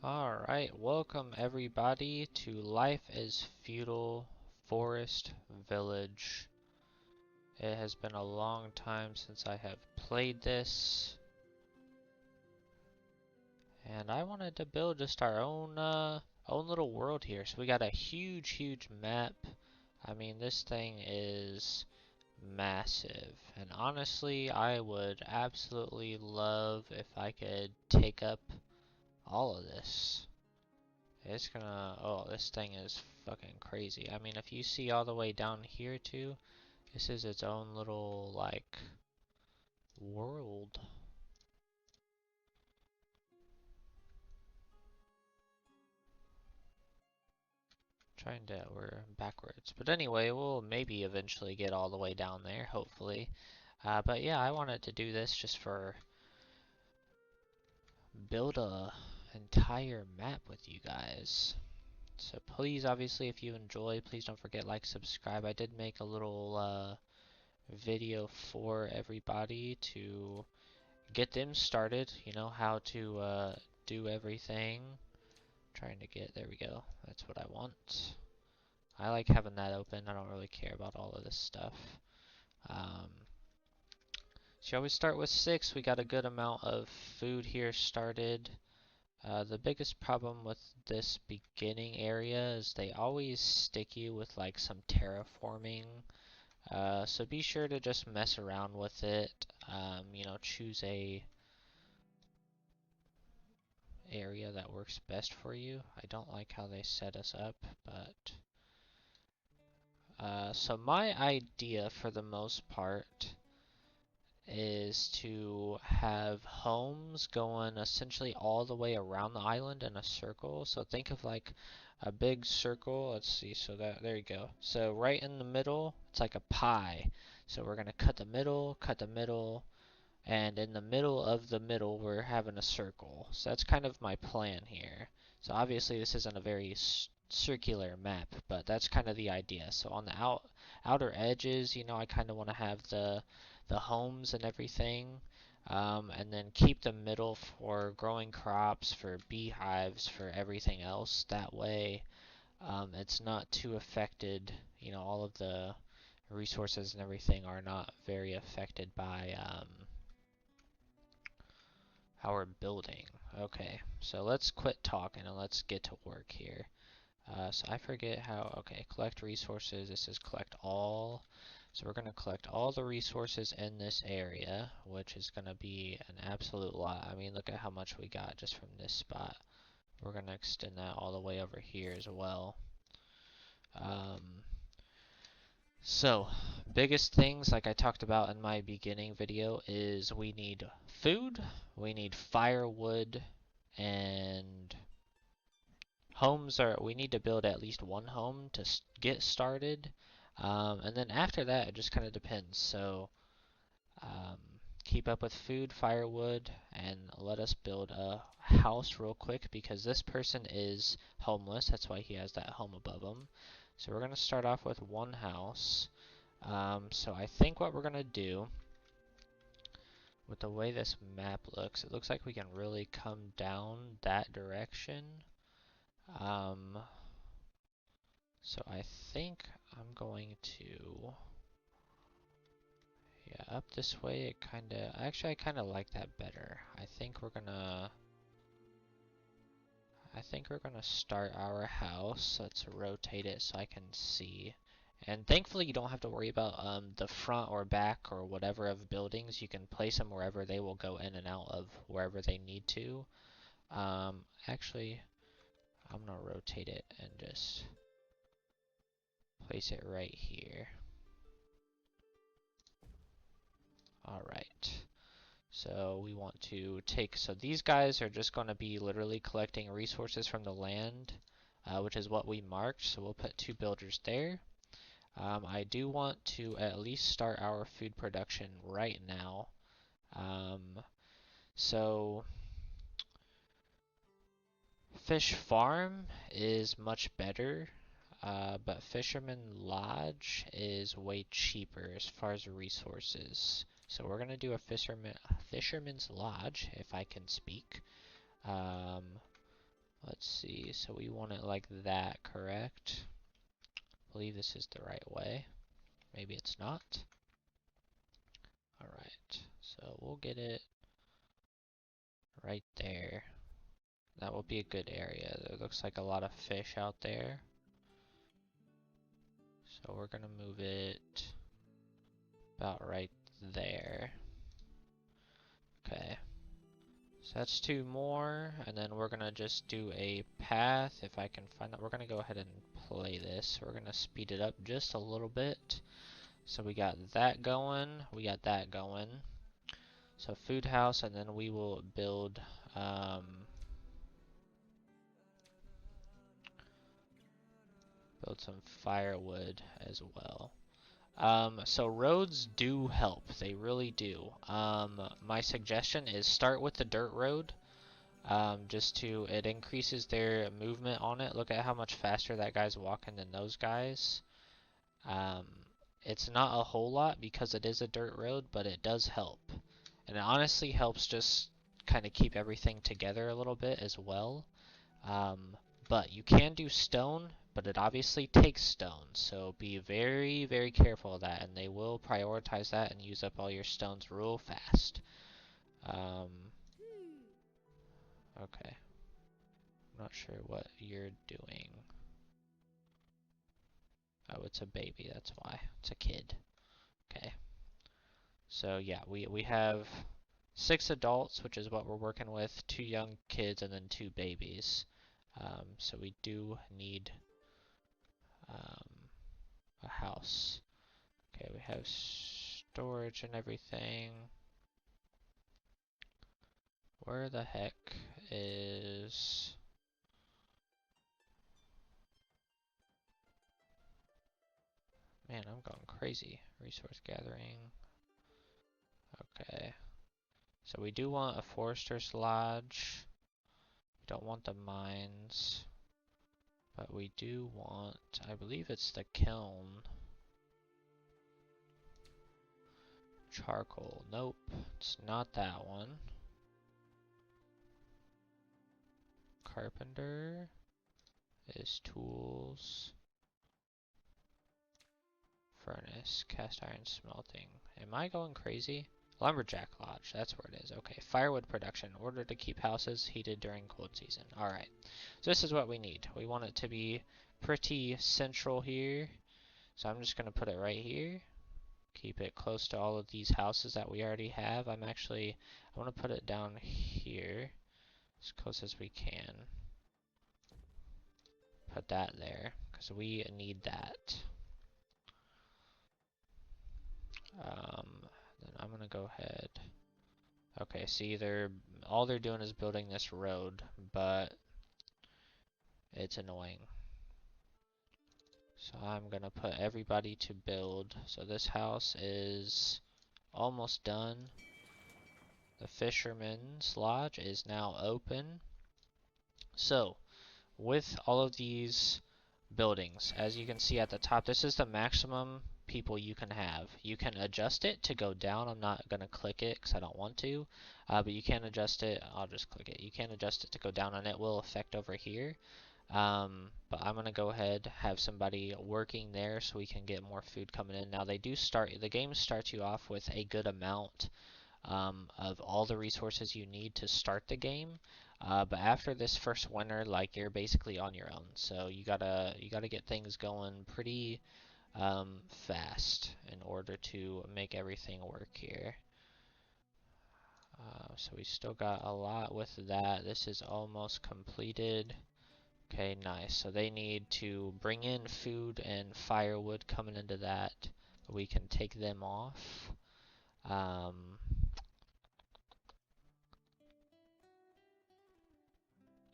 Alright, welcome everybody to Life is Feudal Forest Village. It has been a long time since I have played this, and I wanted to build just our own little world here. So we got a huge map. I mean, this thing is massive, and honestly, I would absolutely love if I could take up all of this. It's gonna, oh, this thing is fucking crazy. I mean, if you see all the way down here too, this is its own little, like, world. We're backwards. But anyway, we'll maybe eventually get all the way down there, hopefully. But yeah, I wanted to do this just for build a entire map with you guys. So please, obviously, if you enjoy, please don't forget like, subscribe. I did make a little video for everybody to get them started, you know, how to do everything. Trying to get, there we go, that's what I want. I like having that open. I don't really care about all of this stuff. Um, Shall we start with 6? We got a good amount of food here started. The biggest problem with this beginning area is they always stick you with like some terraforming. So be sure to just mess around with it. You know, choose a area that works best for you. I don't like how they set us up, but so my idea for the most part is to have homes going essentially all the way around the island in a circle. So think of like a big circle. Let's see, so that, there you go. So right in the middle, it's like a pie. So we're gonna cut the middle, and in the middle of the middle we're having a circle. So that's kind of my plan here. So obviously this isn't a very circular map, but that's kind of the idea. So on the outer edges, you know, I kind of want to have the homes and everything, and then keep the middle for growing crops, for beehives, for everything else. That way it's not too affected, you know, all of the resources and everything are not very affected by how we're building. Okay, so let's quit talking and let's get to work here. So I forget how, okay, collect resources. This is collect all. So we're going to collect all the resources in this area, which is going to be an absolute lot. I mean, look at how much we got just from this spot. We're going to extend that all the way over here as well. So, biggest things, like I talked about in my beginning video, is we need food, we need firewood, and we need to build at least one home to get started. And then after that, it just kind of depends. So, um, keep up with food, firewood, and let us build a house real quick because this person is homeless. That's why he has that home above him. So we're going to start off with one house. So I think what we're going to do, with the way this map looks, it looks like we can really come down that direction. So I think I'm going to, yeah, up this way. It kinda, actually I kinda like that better. I think we're gonna start our house. Let's rotate it so I can see. And thankfully you don't have to worry about the front or back or whatever of buildings. You can place them wherever they will go in and out of wherever they need to. Actually, I'm gonna rotate it and just place it right here. Alright. So we want to take, so these guys are just going to be literally collecting resources from the land, which is what we marked. So we'll put 2 builders there. I do want to at least start our food production right now. So Fish Farm is much better, but Fisherman Lodge is way cheaper as far as resources. So we're gonna do a Fisherman's Lodge, if I can speak. let's see. So we want it like that, correct? I believe this is the right way. Maybe it's not. Alright, so we'll get it right there. That will be a good area. There looks like a lot of fish out there. So we're gonna move it about right there. Okay. So that's 2 more, and then we're gonna just do a path, if I can find that. We're gonna go ahead and play this. We're gonna speed it up just a little bit. So we got that going, we got that going. So food house, and then we will build, build some firewood as well. So roads do help, they really do. My suggestion is start with the dirt road. It increases their movement on it. Look at how much faster that guy's walking than those guys. Um, it's not a whole lot because it is a dirt road, but it does help. And it honestly helps just kind of keep everything together a little bit as well. But you can do stone, but it obviously takes stone, so be very, very careful of that, and they will prioritize that and use up all your stones real fast. Okay. I'm not sure what you're doing. Oh, it's a baby, that's why. It's a kid. Okay. So yeah, we have 6 adults, which is what we're working with, 2 young kids, and then 2 babies. So we do need a house. Okay, we have storage and everything. Where the heck is... Man, I'm going crazy. Resource gathering. Okay. So we do want a forester's lodge. We don't want the mines. But we do want, I believe it's the kiln. Charcoal. Nope, it's not that one. Carpenter is tools. Furnace, cast iron smelting. Am I going crazy? Lumberjack lodge, that's where it is. Okay, firewood production. In order to keep houses heated during cold season. Alright, so this is what we need. We want it to be pretty central here. So I'm just going to put it right here. Keep it close to all of these houses that we already have. I want to put it down here as close as we can. Put that there because we need that. Then I'm gonna go ahead. Okay, see, all they're doing is building this road, but it's annoying. So I'm gonna put everybody to build. So this house is almost done. The fisherman's lodge is now open. So with all of these buildings, as you can see at the top, this is the maximum people you can have. You can adjust it to go down. I'm not going to click it because I don't want to, but you can adjust it. I'll just click it. You can adjust it to go down, and it will affect over here. But I'm going to go ahead, have somebody working there so we can get more food coming in. Now the game starts you off with a good amount of all the resources you need to start the game. But after this first winter, like, you're basically on your own. So you gotta get things going pretty fast in order to make everything work here. So we still got a lot with that. This is almost completed. Okay, nice. So they need to bring in food and firewood coming into that. We can take them off.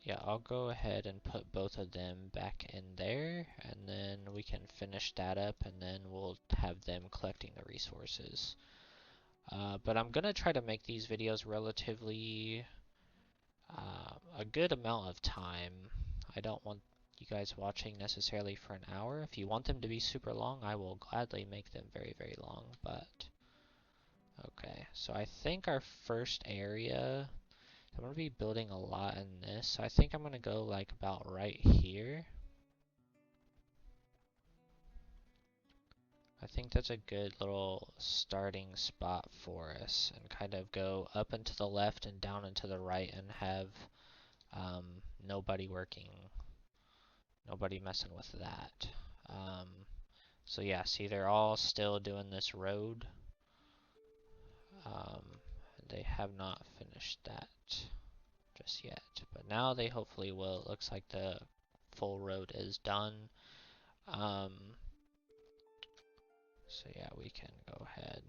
Yeah, I'll go ahead and put both of them back in there, and then we can finish that up, and then we'll have them collecting the resources. But I'm gonna try to make these videos relatively a good amount of time. I don't want you guys watching necessarily for an hour. If you want them to be super long, I will gladly make them very, very long, but okay. So I think our first area I'm gonna be building a lot in this, so I think I'm gonna go like about right here. I think that's a good little starting spot for us, and kind of go up and to the left and down and to the right and have nobody working, nobody messing with that. So yeah, see they're all still doing this road. They have not finished that just yet, but now they hopefully will. It looks like the full road is done. So yeah, we can go ahead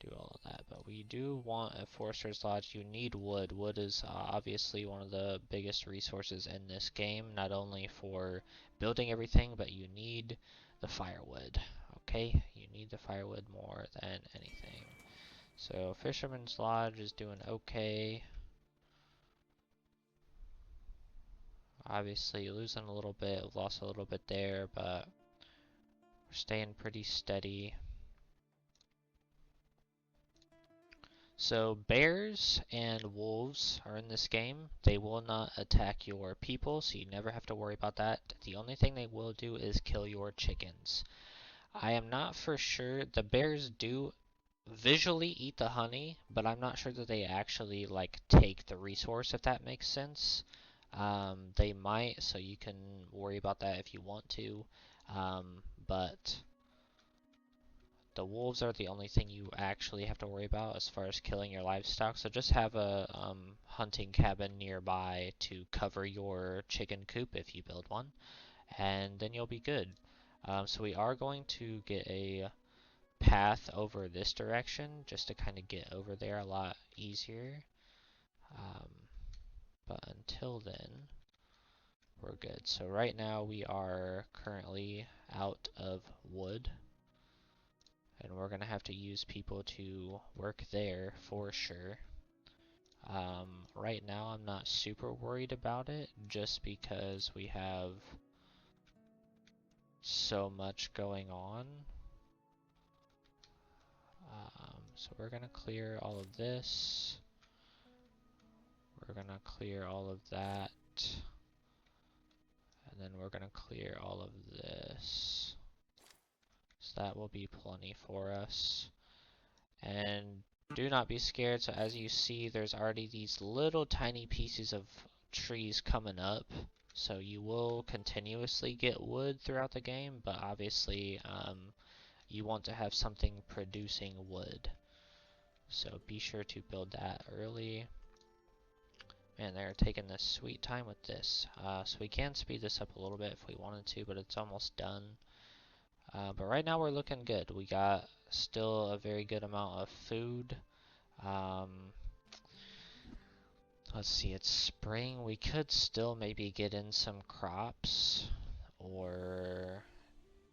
do all of that, but we do want a Forester's Lodge. You need wood. Wood is obviously one of the biggest resources in this game, not only for building everything, but you need the firewood. Okay, you need the firewood more than anything. So Fisherman's Lodge is doing okay. Obviously losing a little bit, lost a little bit there, but we're staying pretty steady. So bears and wolves are in this game. They will not attack your people, so you never have to worry about that. The only thing they will do is kill your chickens. I am not for sure. The bears do visually eat the honey, but I'm not sure that they actually like take the resource, if that makes sense. They might, so you can worry about that if you want to. But the wolves are the only thing you actually have to worry about as far as killing your livestock. So just have a hunting cabin nearby to cover your chicken coop if you build one, and then you'll be good. So we are going to get a path over this direction just to kind of get over there a lot easier. But until then, we're good. So right now we are currently out of wood, and we're gonna have to use people to work there for sure. Right now I'm not super worried about it, just because we have so much going on. So we're gonna clear all of this. We're gonna clear all of that. And then we're gonna clear all of this. So that will be plenty for us. And do not be scared. So as you see, there's already these little tiny pieces of trees coming up. So you will continuously get wood throughout the game, but obviously you want to have something producing wood. So be sure to build that early. Man, they're taking this sweet time with this. So we can speed this up a little bit if we wanted to, but it's almost done. But right now we're looking good. We got still a very good amount of food. Let's see, it's spring. We could still maybe get in some crops or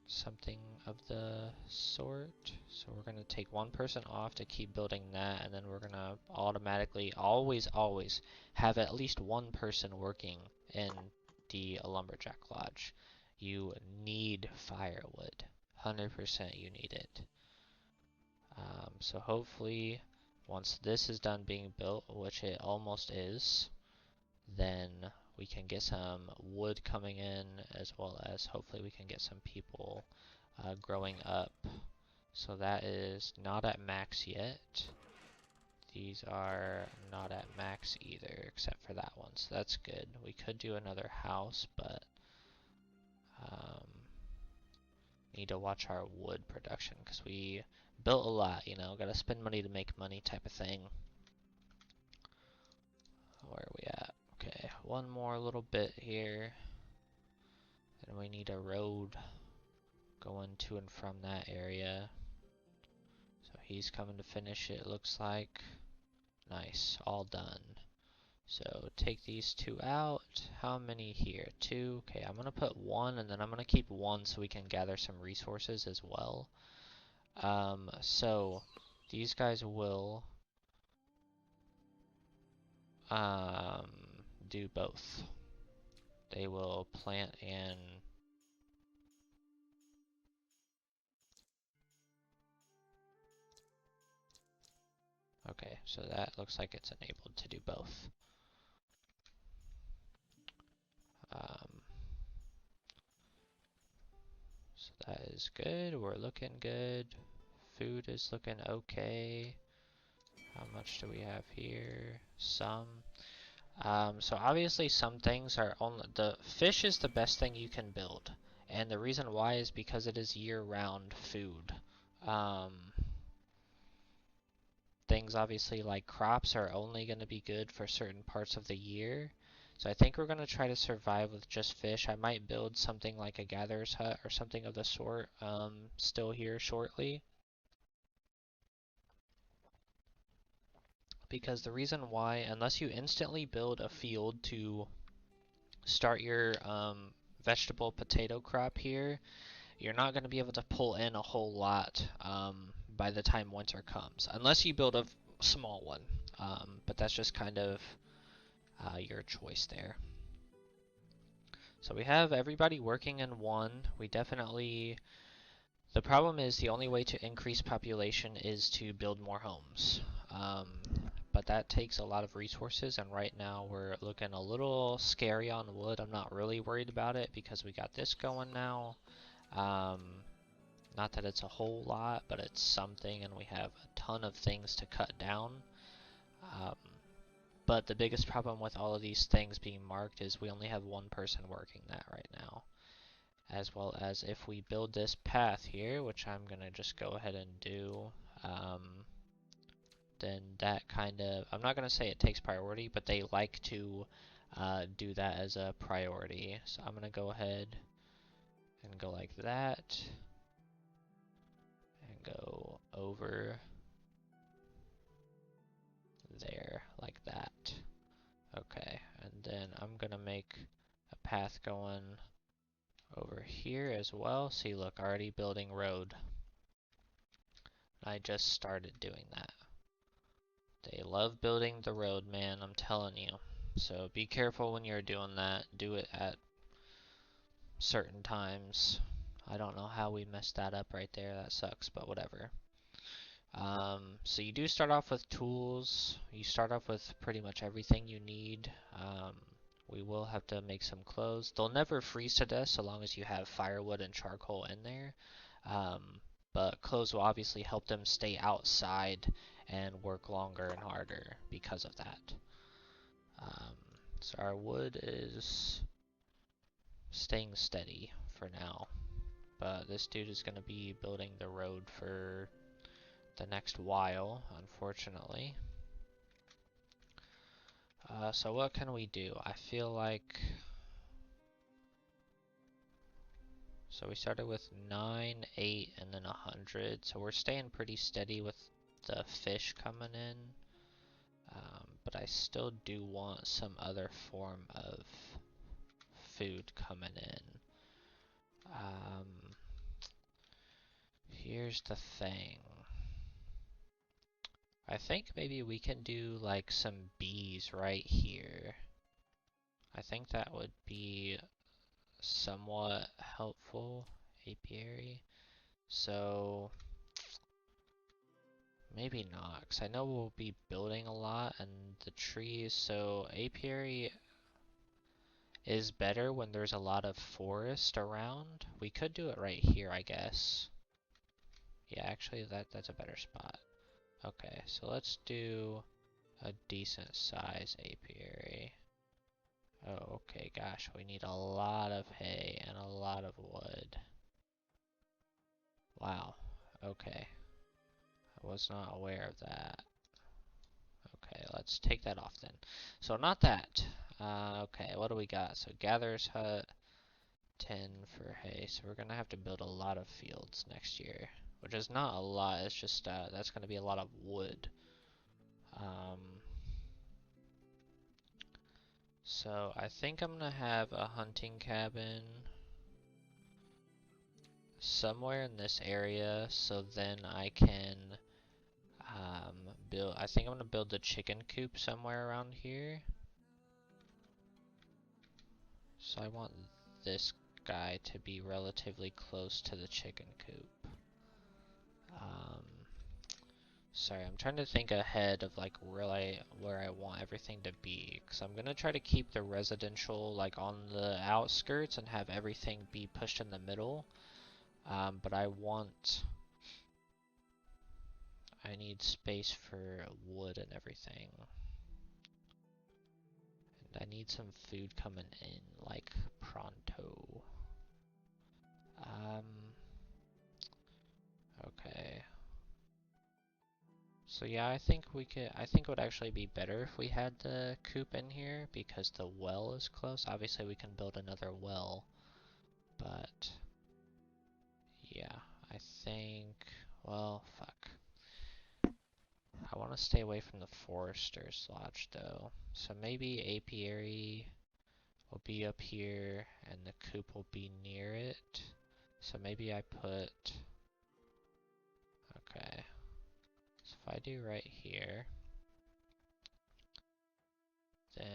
something of the sort. So we're going to take one person off to keep building that, and then we're going to automatically always have at least one person working in the lumberjack lodge. You need firewood. 100% you need it. So hopefully once this is done being built, which it almost is, then we can get some wood coming in, as well as hopefully we can get some people growing up. So that is not at max yet. These are not at max either, except for that one, so that's good. We could do another house, but need to watch our wood production, because we built a lot, you know, gotta spend money to make money type of thing. Where are we at? Okay, one more little bit here. And we need a road going to and from that area. So he's coming to finish it, looks like. Nice, all done. So take these two out. How many here? Two. Okay, I'm gonna put one, and then I'm gonna keep one so we can gather some resources as well. So these guys will do both. They will plant and Okay, so that looks like it's enabled to do both. Um, so that is good. We're looking good. Food is looking okay. How much do we have here? Some. So obviously some things are only, the fish is the best thing you can build. And the reason why is because it is year-round food. Um, Things obviously like crops are only going to be good for certain parts of the year. So I think we're going to try to survive with just fish. I might build something like a gatherer's hut or something of the sort still here shortly. Because the reason why, unless you instantly build a field to start your vegetable potato crop here, you're not going to be able to pull in a whole lot by the time winter comes. Unless you build a small one. But that's just kind of your choice there. So we have everybody working in one. We definitely... The problem is the only way to increase population is to build more homes. Um, but that takes a lot of resources, and right now we're looking a little scary on wood. I'm not really worried about it because we got this going now. Um, Not that it's a whole lot, but it's something, and we have a ton of things to cut down. Um, but the biggest problem with all of these things being marked is we only have one person working that right now. As well as if we build this path here, which I'm going to just go ahead and do, then that kind of, I'm not going to say it takes priority, but they like to do that as a priority. So I'm going to go ahead and go like that, and go over there like that. Okay, and then I'm going to make a path going over here as well. See, look, already building road. I just started doing that. They love building the road, man, I'm telling you. So be careful when you're doing that. Do it at certain times. I don't know how we messed that up right there. That sucks, but whatever. So you do start off with tools. You start off with pretty much everything you need. We will have to make some clothes. They'll never freeze to death so long as you have firewood and charcoal in there. Um, but clothes will obviously help them stay outside and work longer and harder because of that. Um, so our wood is staying steady for now. But this dude is going to be building the road for the next while, unfortunately. So what can we do? I feel like... So we started with 9, 8, and then 100. So we're staying pretty steady with the fish coming in. But I still do want some other form of food coming in. Here's the thing. I think maybe we can do like some bees right here. I think that would be somewhat helpful. Apiary. So maybe not, because I know we'll be building a lot and the trees, so apiary is better when there's a lot of forest around. We could do it right here, I guess. Yeah, actually that's a better spot. Okay, so let's do a decent size apiary. Oh, okay, gosh, we need a lot of hay and a lot of wood. Wow, okay. I was not aware of that. Okay, let's take that off then. So not that. Okay, what do we got? So gatherer's hut, 10 for hay. So we're gonna have to build a lot of fields next year, which is not a lot. It's just that's gonna be a lot of wood. So I think I'm gonna have a hunting cabin somewhere in this area, so then I can build. I think I'm gonna build the chicken coop somewhere around here. So I want this guy to be relatively close to the chicken coop. Sorry, I'm trying to think ahead of like where I want everything to be, because I'm gonna try to keep the residential like on the outskirts and have everything be pushed in the middle. But I need space for wood and everything. And I need some food coming in like pronto. Okay. So yeah, I think it would actually be better if we had the coop in here because the well is close. Obviously we can build another well, but yeah, I think, well, fuck. I want to stay away from the forester's lodge though. So maybe apiary will be up here and the coop will be near it. So maybe I put, okay. So if I do right here, then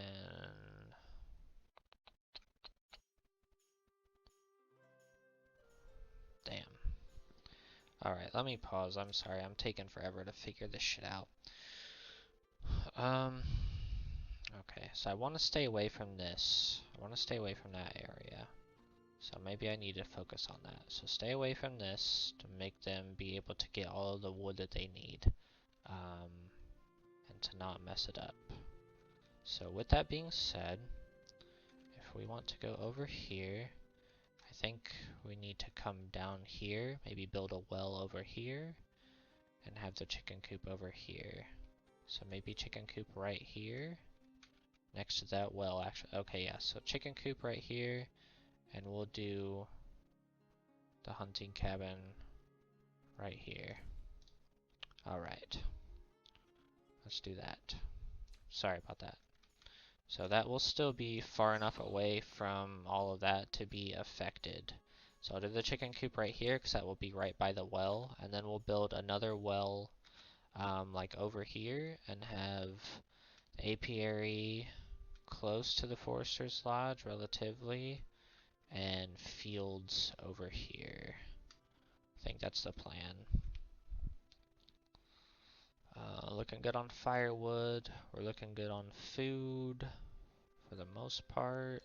damn. Alright, let me pause. I'm sorry, I'm taking forever to figure this shit out. Okay, so I want to stay away from this. I want to stay away from that area. So maybe I need to focus on that. So stay away from this to make them be able to get all of the wood that they need. And to not mess it up. So with that being said, if we want to go over here, I think we need to come down here, maybe build a well over here, and have the chicken coop over here. So maybe chicken coop right here, next to that well, actually. Okay, yeah, so chicken coop right here, and we'll do the hunting cabin right here. Alright, let's do that. Sorry about that. So that will still be far enough away from all of that to be affected. So I'll do the chicken coop right here because that will be right by the well, and then we'll build another well like over here and have the apiary close to the forester's lodge relatively, and fields over here. I think that's the plan. Looking good on firewood. We're looking good on food for the most part.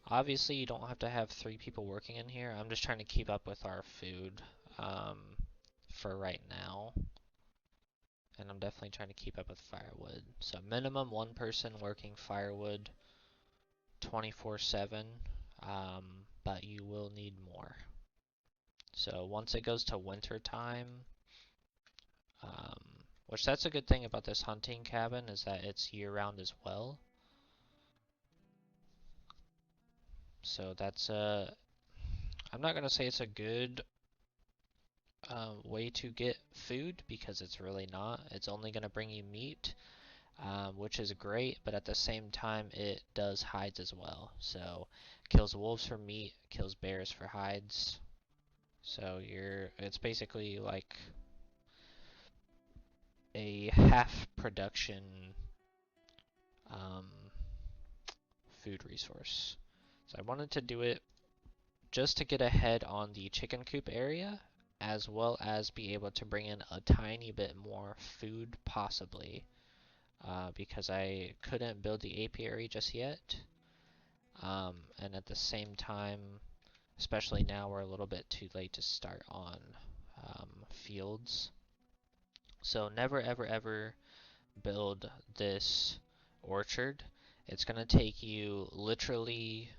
Obviously, you don't have to have 3 people working in here. I'm just trying to keep up with our food for right now. And I'm definitely trying to keep up with firewood. So minimum 1 person working firewood 24/7, but you will need more. So once it goes to winter time, which that's a good thing about this hunting cabin is that it's year-round as well. So that's I'm not gonna say it's a good way to get food because it's really not. It's only gonna bring you meat, which is great, but at the same time it does hides as well. So kills wolves for meat, kills bears for hides. So it's basically like a half production um, food resource. So I wanted to do it just to get ahead on the chicken coop area, as well as be able to bring in a tiny bit more food possibly, because I couldn't build the apiary just yet. And at the same time, especially now, we're a little bit too late to start on fields. So never ever ever build this orchard. It's going to take you literally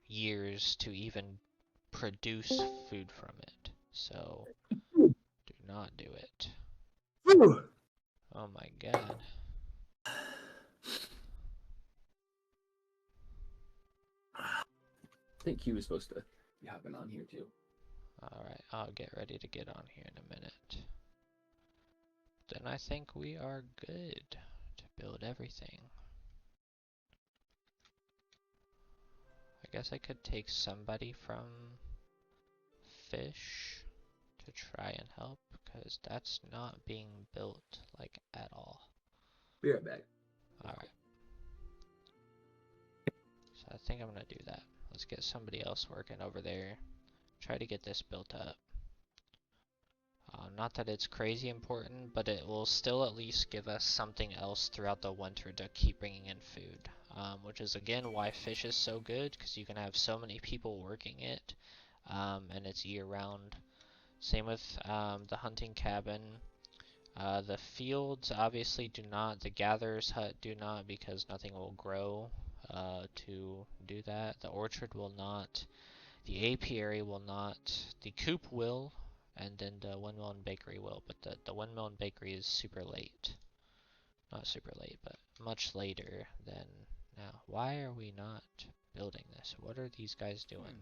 years to even produce food from it. So do not do it. Oh my god. I think he was supposed to be hopping on here too. Alright, I'll get ready to get on here in a minute. Then I think we are good to build everything. I guess I could take somebody from fish to try and help, because that's not being built, like, at all. Be right back. Alright. So I think I'm gonna do that. Let's get somebody else working over there. Try to get this built up. Not that it's crazy important, but it will still at least give us something else throughout the winter to keep bringing in food. Which is again why fish is so good, because you can have so many people working it, and it's year round. Same with the hunting cabin. The fields obviously do not, the gatherer's hut do not, because nothing will grow to do that. The orchard will not. The apiary will not. The coop will, and then the windmill and bakery will, but the windmill and bakery is super late. Not super late, but much later than now. Why are we not building this? What are these guys doing?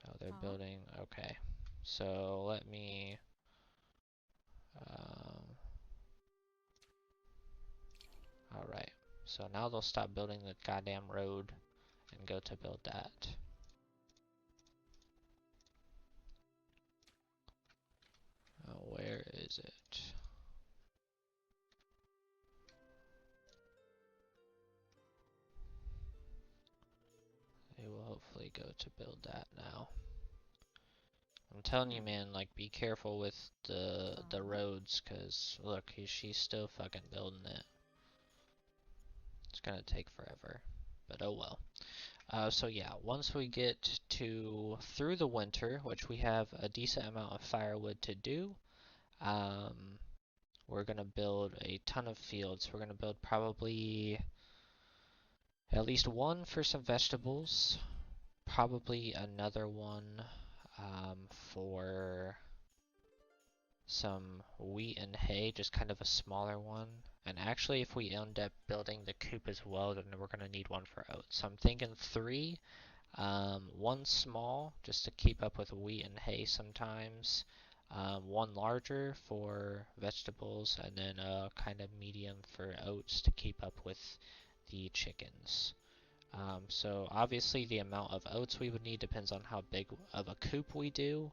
Oh, they're building. Okay. So let me. Um, Alright. So now they'll stop building the goddamn road and go to build that. Where is it? They will hopefully go to build that now. I'm telling you, man, like, be careful with the roads, cause look, she's still fucking building it. It's gonna take forever, but oh well. So yeah, once we get through the winter, which we have a decent amount of firewood to do, um, we're gonna build a ton of fields. We're gonna build probably at least one for some vegetables, probably another one for some wheat and hay, just kind of a smaller one. And actually, if we end up building the coop as well, then we're gonna need one for oats. So I'm thinking three. One small, just to keep up with wheat and hay sometimes. One larger for vegetables, and then a kind of medium for oats to keep up with the chickens. So obviously the amount of oats we would need depends on how big of a coop we do,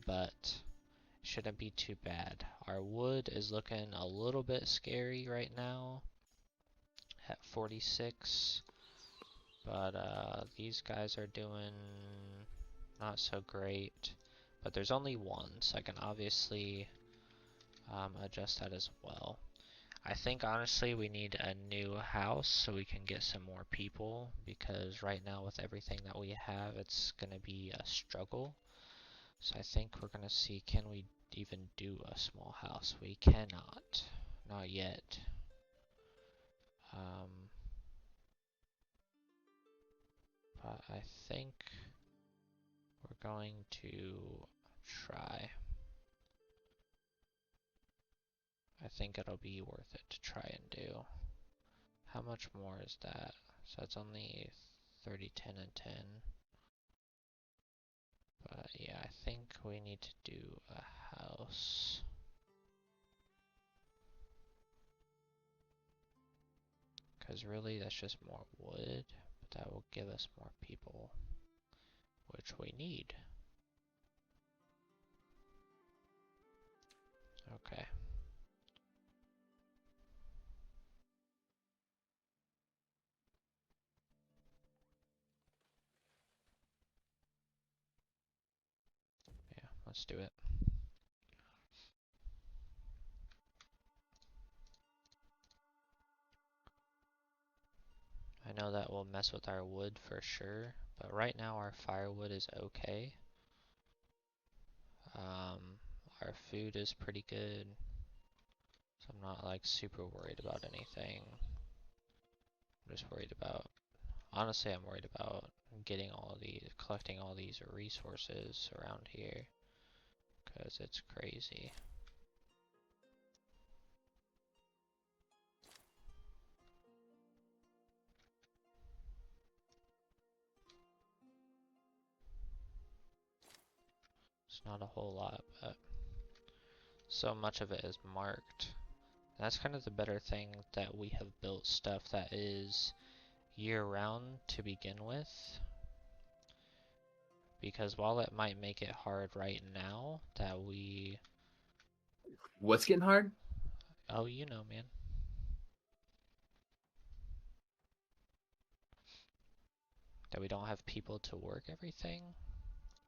but shouldn't be too bad. Our wood is looking a little bit scary right now at 46. But these guys are doing not so great. But there's only one, so I can obviously adjust that as well. I think honestly we need a new house so we can get some more people, because right now with everything that we have, it's gonna be a struggle. So I think we're gonna see, can we even do a small house? We cannot. Not yet. But I think we're going to try. I think it'll be worth it to try and do. How much more is that? So it's only 30, 10, and 10. But yeah, I think we need to do a house. Because really, that's just more wood. But that will give us more people, which we need. Okay. Yeah, let's do it. I know that will mess with our wood for sure, but right now our firewood is okay. Our food is pretty good, so I'm not like super worried about anything. I'm just worried about, honestly, I'm worried about collecting all these resources around here, because it's crazy. It's not a whole lot, but so much of it is marked. And that's kind of the better thing, that we have built stuff that is year-round to begin with. Because while it might make it hard right now, that we... What's getting hard? Oh, you know, man. That we don't have people to work everything,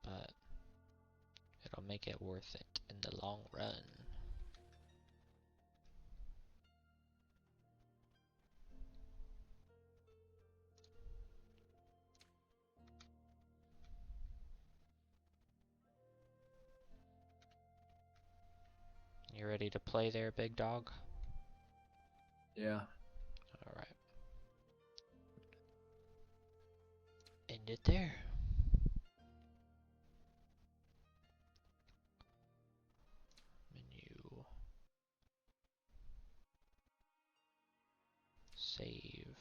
but It'll make it worth it in the long run. You ready to play there, big dog? Yeah. Alright. End it there. Menu. Save.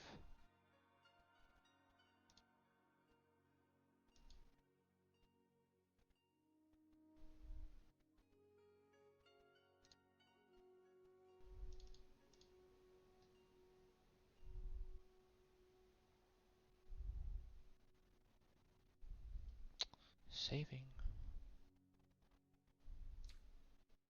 Saving.